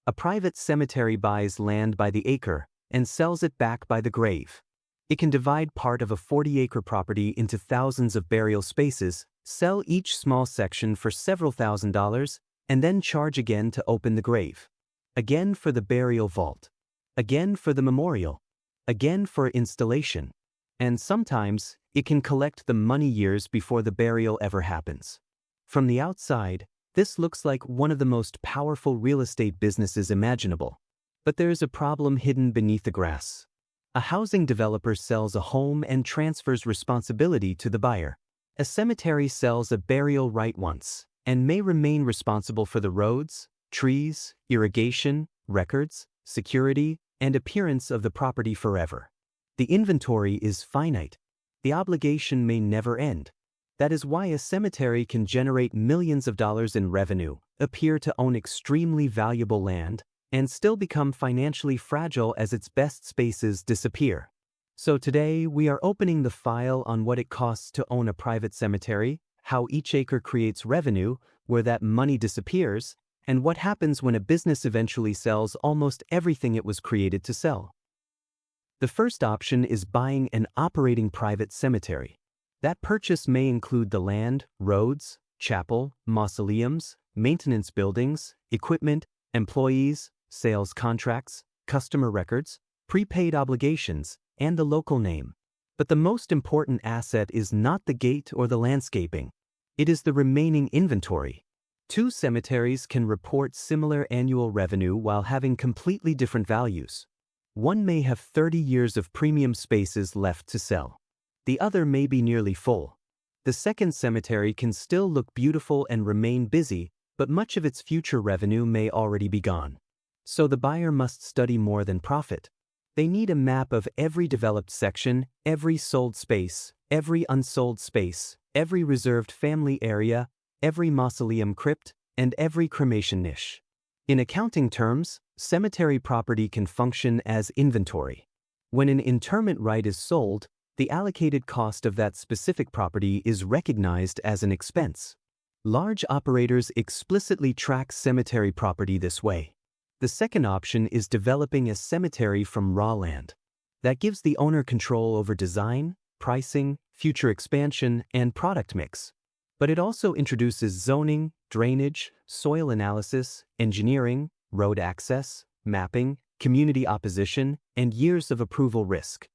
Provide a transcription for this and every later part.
A private cemetery buys land by the acre and sells it back by the grave. It can divide part of a 40-acre property into thousands of burial spaces, sell each small section for several $1,000s, and then charge again to open the grave. Again for the burial vault. Again for the memorial. Again for installation. And sometimes, it can collect the money years before the burial ever happens. From the outside, this looks like one of the most powerful real estate businesses imaginable. But there's a problem hidden beneath the grass. A housing developer sells a home and transfers responsibility to the buyer. A cemetery sells a burial right once, and may remain responsible for the roads, trees, irrigation, records, security, and appearance of the property forever. The inventory is finite. The obligation may never end. That is why a cemetery can generate millions of dollars in revenue, appear to own extremely valuable land, and still become financially fragile as its best spaces disappear. So today, we are opening the file on what it costs to own a private cemetery, how each acre creates revenue, where that money disappears, and what happens when a business eventually sells almost everything it was created to sell. The first option is buying an operating private cemetery. That purchase may include the land, roads, chapel, mausoleums, maintenance buildings, equipment, employees, sales contracts, customer records, prepaid obligations, and the local name. But the most important asset is not the gate or the landscaping. It is the remaining inventory. Two cemeteries can report similar annual revenue while having completely different values. One may have 30 years of premium spaces left to sell. The other may be nearly full. The second cemetery can still look beautiful and remain busy, but much of its future revenue may already be gone. So the buyer must study more than profit. They need a map of every developed section, every sold space, every unsold space, every reserved family area, every mausoleum crypt, and every cremation niche. In accounting terms, cemetery property can function as inventory. When an interment right is sold, the allocated cost of that specific property is recognized as an expense. Large operators explicitly track cemetery property this way. The second option is developing a cemetery from raw land. That gives the owner control over design, pricing, future expansion, and product mix. But it also introduces zoning, drainage, soil analysis, engineering, road access, mapping, community opposition, and years of approval risk.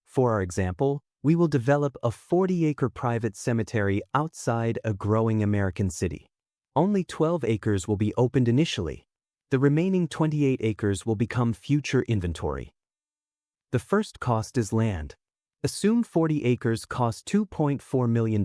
For our example, we will develop a 40-acre private cemetery outside a growing American city. Only 12 acres will be opened initially. The remaining 28 acres will become future inventory. The first cost is land. Assume 40 acres cost $2.4 million.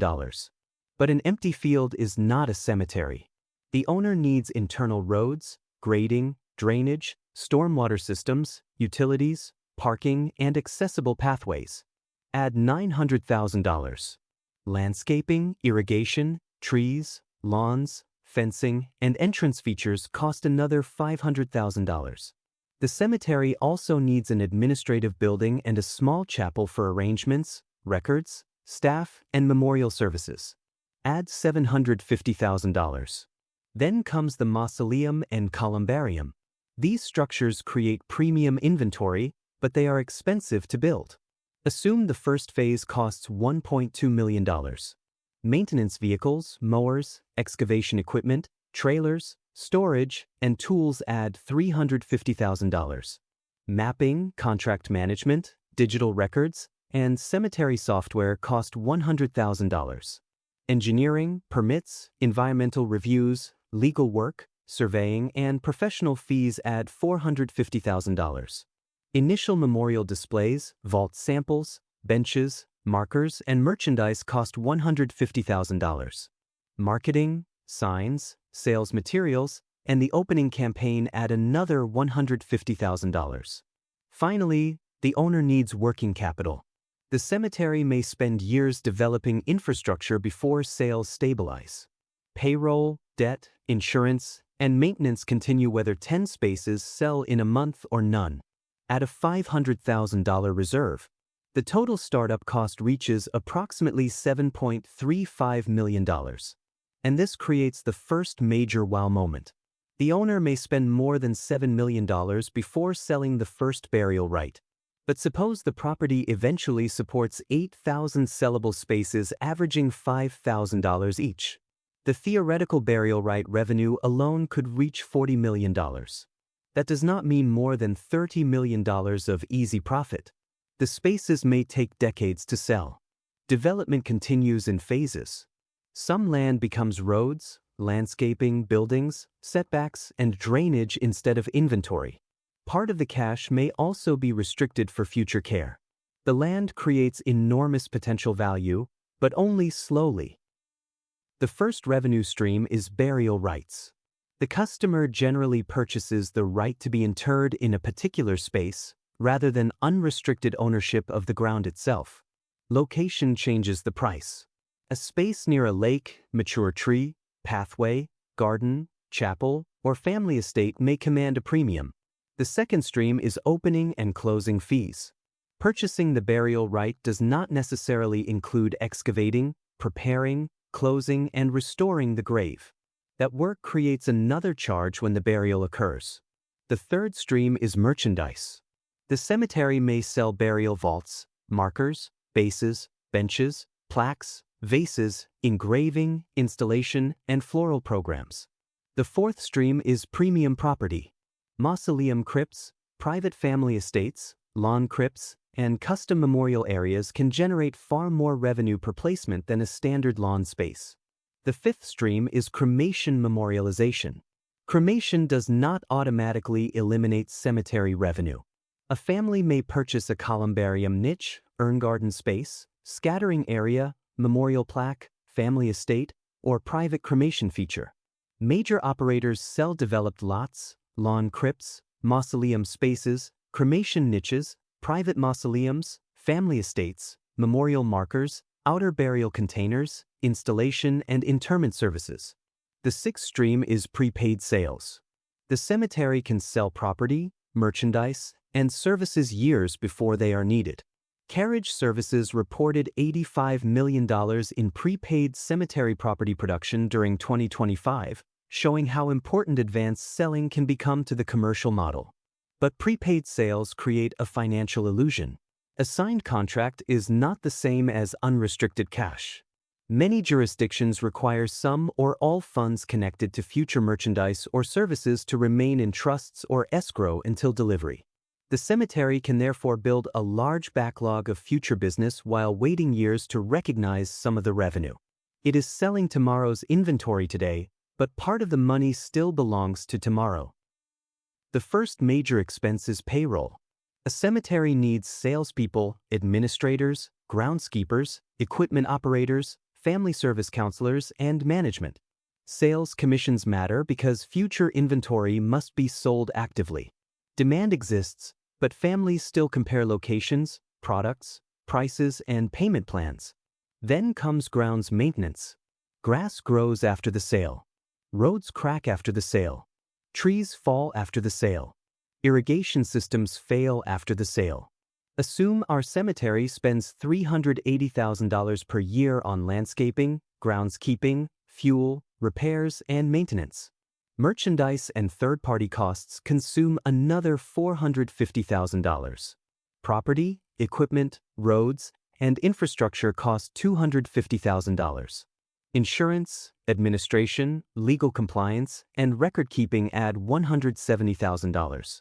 But an empty field is not a cemetery. The owner needs internal roads, grading, drainage, stormwater systems, utilities, parking, and accessible pathways. Add $900,000. Landscaping, irrigation, trees, lawns, fencing, and entrance features cost another $500,000. The cemetery also needs an administrative building and a small chapel for arrangements, records, staff, and memorial services. Add $750,000. Then comes the mausoleum and columbarium. These structures create premium inventory, but they are expensive to build. Assume the first phase costs $1.2 million. Maintenance vehicles, mowers, excavation equipment, trailers, storage, and tools add $350,000. Mapping, contract management, digital records, and cemetery software cost $100,000. Engineering, permits, environmental reviews, legal work, surveying, and professional fees add $450,000. Initial memorial displays, vault samples, benches, markers, and merchandise cost $150,000. Marketing, signs, sales materials, and the opening campaign add another $150,000. Finally, the owner needs working capital. The cemetery may spend years developing infrastructure before sales stabilize. Payroll, debt, insurance, and maintenance continue whether 10 spaces sell in a month or none. At a $500,000 reserve, the total startup cost reaches approximately $7.35 million. And this creates the first major wow moment. The owner may spend more than $7 million before selling the first burial right. But suppose the property eventually supports 8,000 sellable spaces averaging $5,000 each. The theoretical burial right revenue alone could reach $40 million. That does not mean more than $30 million of easy profit. The spaces may take decades to sell. Development continues in phases. Some land becomes roads, landscaping, buildings, setbacks, and drainage instead of inventory. Part of the cash may also be restricted for future care. The land creates enormous potential value, but only slowly. The first revenue stream is burial rights. The customer generally purchases the right to be interred in a particular space, rather than unrestricted ownership of the ground itself. Location changes the price. A space near a lake, mature tree, pathway, garden, chapel, or family estate may command a premium. The second stream is opening and closing fees. Purchasing the burial right does not necessarily include excavating, preparing, closing, and restoring the grave. That work creates another charge when the burial occurs. The third stream is merchandise. The cemetery may sell burial vaults, markers, bases, benches, plaques, vases, engraving, installation, and floral programs. The fourth stream is premium property. Mausoleum crypts, private family estates, lawn crypts, and custom memorial areas can generate far more revenue per placement than a standard lawn space. The fifth stream is cremation memorialization. Cremation does not automatically eliminate cemetery revenue. A family may purchase a columbarium niche, urn garden space, scattering area, memorial plaque, family estate, or private cremation feature. Major operators sell developed lots, lawn crypts, mausoleum spaces, cremation niches, private mausoleums, family estates, memorial markers, outer burial containers, installation and interment services. The sixth stream is prepaid sales. The cemetery can sell property, merchandise, and services years before they are needed. Carriage Services reported $85 million in prepaid cemetery property production during 2025, showing how important advanced selling can become to the commercial model. But prepaid sales create a financial illusion. A signed contract is not the same as unrestricted cash. Many jurisdictions require some or all funds connected to future merchandise or services to remain in trusts or escrow until delivery. The cemetery can therefore build a large backlog of future business while waiting years to recognize some of the revenue. It is selling tomorrow's inventory today, but part of the money still belongs to tomorrow. The first major expense is payroll. A cemetery needs salespeople, administrators, groundskeepers, equipment operators, family service counselors, and management. Sales commissions matter because future inventory must be sold actively. Demand exists, but families still compare locations, products, prices, and payment plans. Then comes grounds maintenance. Grass grows after the sale. Roads crack after the sale. Trees fall after the sale. Irrigation systems fail after the sale. Assume our cemetery spends $380,000 per year on landscaping, groundskeeping, fuel, repairs, and maintenance. Merchandise and third-party costs consume another $450,000. Property, equipment, roads, and infrastructure cost $250,000. Insurance, administration, legal compliance, and record-keeping add $170,000.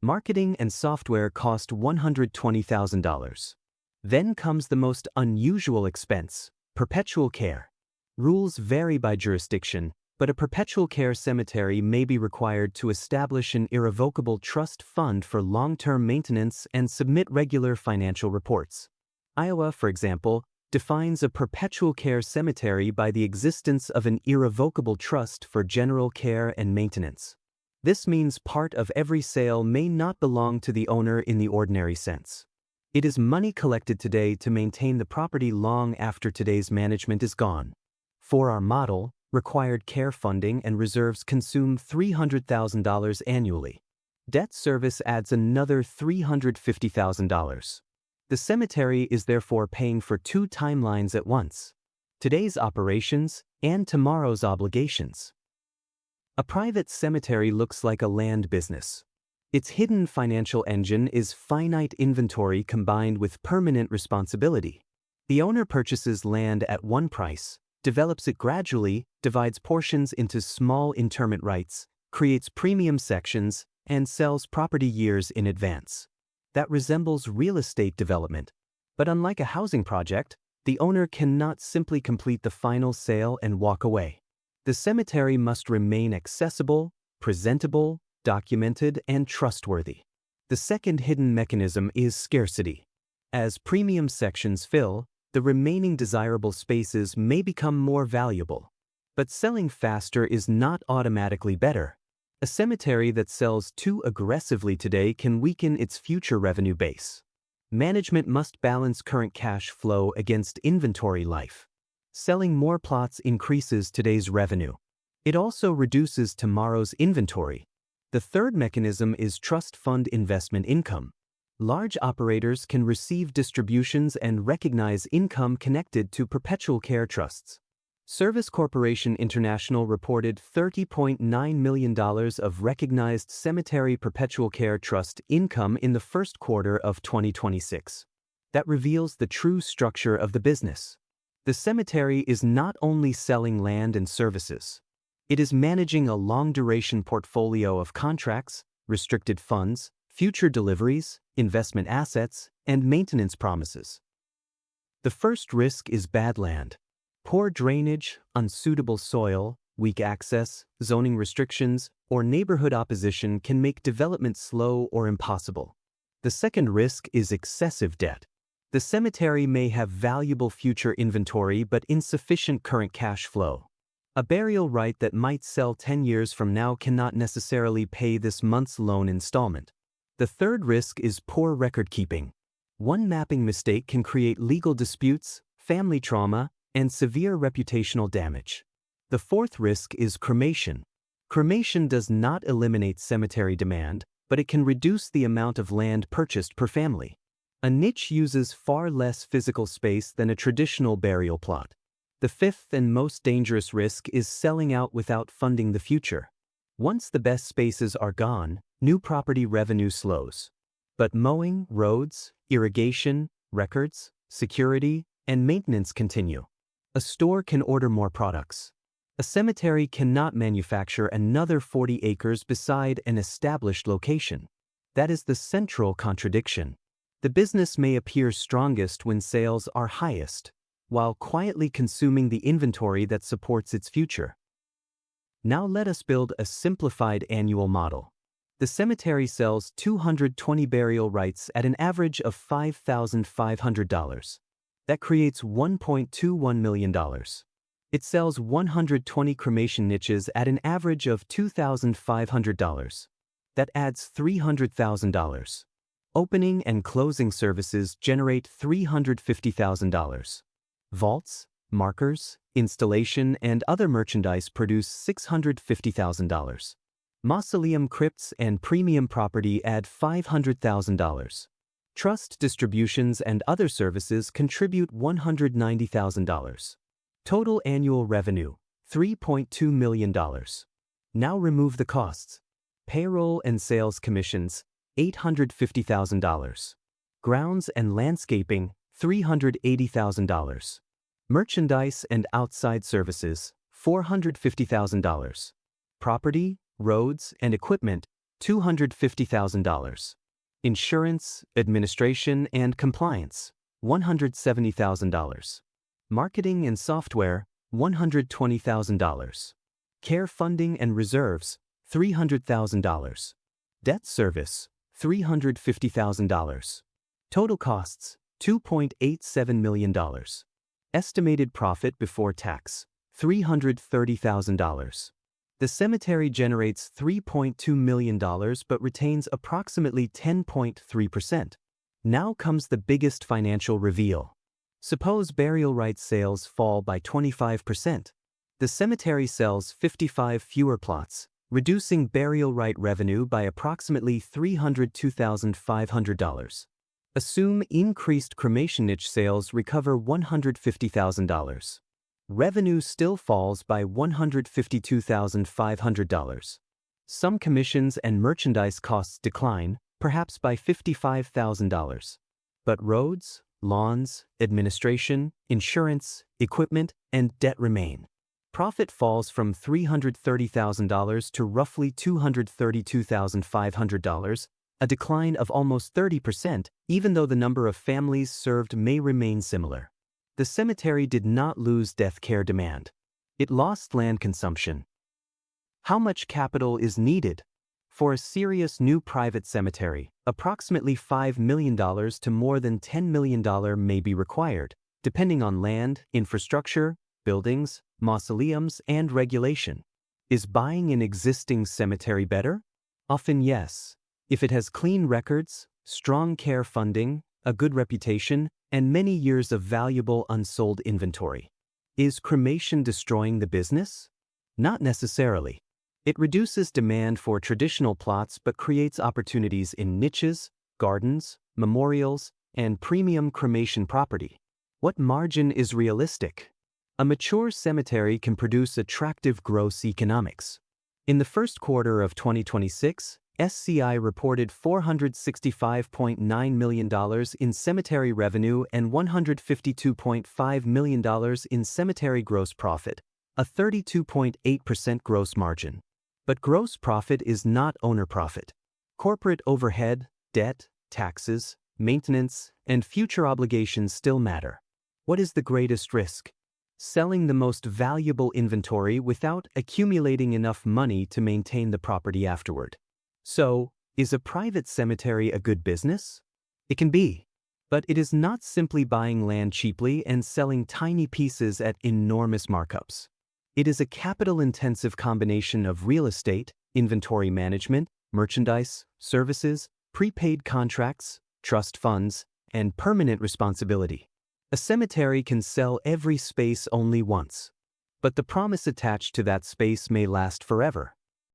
Marketing and software cost $120,000. Then comes the most unusual expense, perpetual care. Rules vary by jurisdiction, but a perpetual care cemetery may be required to establish an irrevocable trust fund for long-term maintenance and submit regular financial reports. Iowa, for example, defines a perpetual care cemetery by the existence of an irrevocable trust for general care and maintenance. This means part of every sale may not belong to the owner in the ordinary sense. It is money collected today to maintain the property long after today's management is gone. For our model, required care funding and reserves consume $300,000 annually. Debt service adds another $350,000. The cemetery is therefore paying for two timelines at once: today's operations and tomorrow's obligations. A private cemetery looks like a land business. Its hidden financial engine is finite inventory combined with permanent responsibility. The owner purchases land at one price, develops it gradually, divides portions into small interment rights, creates premium sections, and sells property years in advance. That resembles real estate development. But unlike a housing project, the owner cannot simply complete the final sale and walk away. The cemetery must remain accessible, presentable, documented, and trustworthy. The second hidden mechanism is scarcity. As premium sections fill, the remaining desirable spaces may become more valuable. But selling faster is not automatically better. A cemetery that sells too aggressively today can weaken its future revenue base. Management must balance current cash flow against inventory life. Selling more plots increases today's revenue. It also reduces tomorrow's inventory. The third mechanism is trust fund investment income. Large operators can receive distributions and recognize income connected to perpetual care trusts. Service Corporation International reported $30.9 million of recognized cemetery perpetual care trust income in the first quarter of 2026. That reveals the true structure of the business. The cemetery is not only selling land and services. It is managing a long-duration portfolio of contracts, restricted funds, future deliveries, investment assets, and maintenance promises. The first risk is bad land. Poor drainage, unsuitable soil, weak access, zoning restrictions, or neighborhood opposition can make development slow or impossible. The second risk is excessive debt. The cemetery may have valuable future inventory but insufficient current cash flow. A burial right that might sell 10 years from now cannot necessarily pay this month's loan installment. The third risk is poor record keeping. One mapping mistake can create legal disputes, family trauma, and severe reputational damage. The fourth risk is cremation. Cremation does not eliminate cemetery demand, but it can reduce the amount of land purchased per family. A niche uses far less physical space than a traditional burial plot. The fifth and most dangerous risk is selling out without funding the future. Once the best spaces are gone, new property revenue slows. But mowing, roads, irrigation, records, security, and maintenance continue. A store can order more products. A cemetery cannot manufacture another 40 acres beside an established location. That is the central contradiction. The business may appear strongest when sales are highest, while quietly consuming the inventory that supports its future. Now let us build a simplified annual model. The cemetery sells 220 burial rights at an average of $5,500. That creates $1.21 million. It sells 120 cremation niches at an average of $2,500. That adds $300,000. Opening and closing services generate $350,000. Vaults, markers, installation, and other merchandise produce $650,000. Mausoleum, crypts, and premium property add $500,000. Trust distributions and other services contribute $190,000. Total annual revenue, $3.2 million. Now remove the costs. Payroll and sales commissions, $850,000. Grounds and landscaping, $380,000. Merchandise and outside services, $450,000. Property, roads, and equipment, $250,000. Insurance, administration, and compliance, $170,000. Marketing and software, $120,000. Care funding and reserves, $300,000. Debt service, $350,000. Total costs, $2.87 million. Estimated profit before tax, $330,000. The cemetery generates $3.2 million but retains approximately 10.3%. Now comes the biggest financial reveal. Suppose burial rights sales fall by 25%. The cemetery sells 55 fewer plots, reducing burial right revenue by approximately $302,500. Assume increased cremation niche sales recover $150,000. Revenue still falls by $152,500. Some commissions and merchandise costs decline, perhaps by $55,000. But roads, lawns, administration, insurance, equipment, and debt remain. Profit falls from $330,000 to roughly $232,500, a decline of almost 30%, even though the number of families served may remain similar. The cemetery did not lose death care demand. It lost land consumption. How much capital is needed? For a serious new private cemetery, approximately $5 million to more than $10 million may be required, depending on land, infrastructure, buildings, mausoleums, and regulation. Is buying an existing cemetery better? Often yes, if it has clean records, strong care funding, a good reputation, and many years of valuable unsold inventory. Is cremation destroying the business? Not necessarily. It reduces demand for traditional plots but creates opportunities in niches, gardens, memorials, and premium cremation property. What margin is realistic? A mature cemetery can produce attractive gross economics. In the first quarter of 2026, SCI reported $465.9 million in cemetery revenue and $152.5 million in cemetery gross profit, a 32.8% gross margin. But gross profit is not owner profit. Corporate overhead, debt, taxes, maintenance, and future obligations still matter. What is the greatest risk? Selling the most valuable inventory without accumulating enough money to maintain the property afterward. So, is a private cemetery a good business? It can be. But it is not simply buying land cheaply and selling tiny pieces at enormous markups. It is a capital-intensive combination of real estate, inventory management, merchandise, services, prepaid contracts, trust funds, and permanent responsibility. A cemetery can sell every space only once. But the promise attached to that space may last forever.